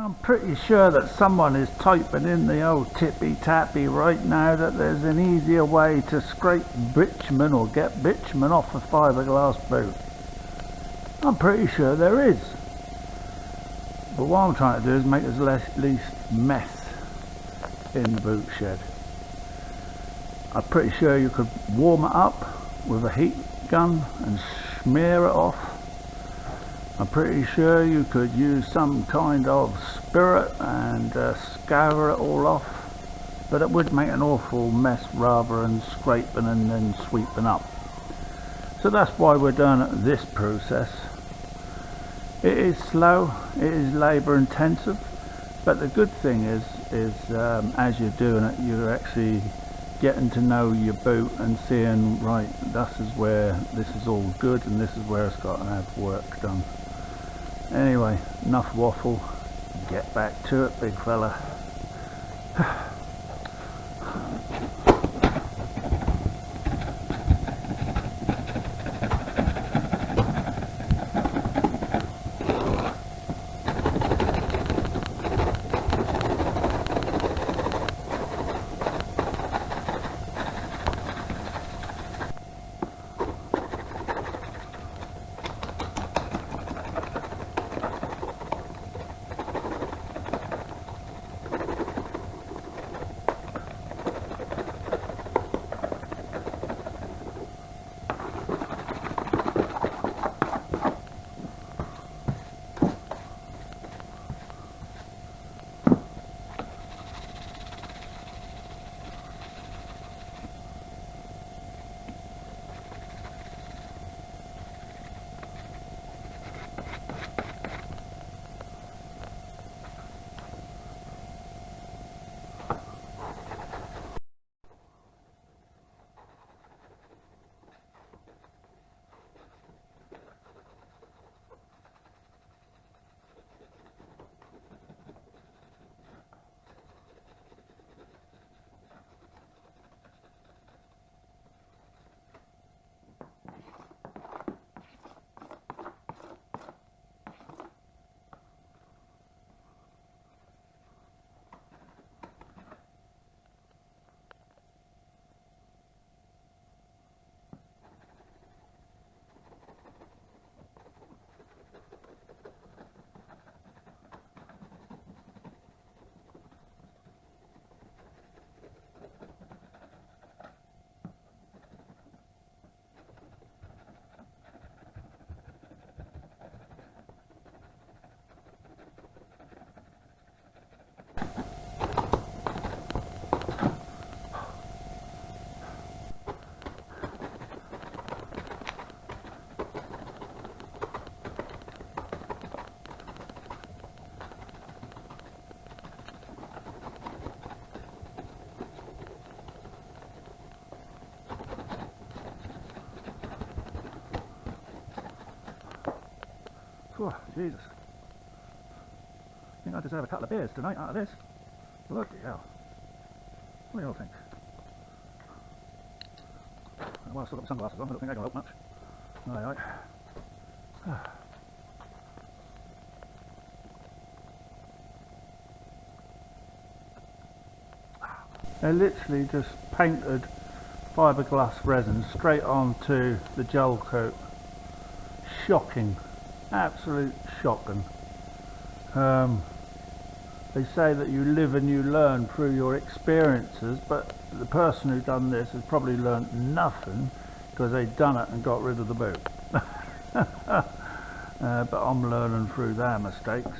I'm pretty sure that someone is typing in the old tippy tappy right now that there's an easier way to scrape bitumen or get bitumen off a fiberglass boot. I'm pretty sure there is. But what I'm trying to do is make as least mess in the boot shed. I'm pretty sure you could warm it up with a heat gun and smear it off. I'm pretty sure you could use some kind of spirit and scour it all off, but it would make an awful mess rather than scraping and then sweeping up. So that's why we're doing this process. It is slow, it is labour intensive, but the good thing is as you're doing it, you're actually getting to know your boot and seeing, right, this is where this is all good and this is where it's got to have work done. Anyway, enough waffle, get back to it, big fella. Oh, Jesus. I think I deserve a couple of beers tonight out of this. Bloody hell. What do you all think? Well, I've still got my sunglasses on, I don't think they're going to help much. Alright. They literally just painted fiberglass resin straight onto the gel coat. Shocking. Absolute shocking. They say that you live and you learn through your experiences, but the person who done this has probably learnt nothing because they done it and got rid of the boot. But I'm learning through their mistakes.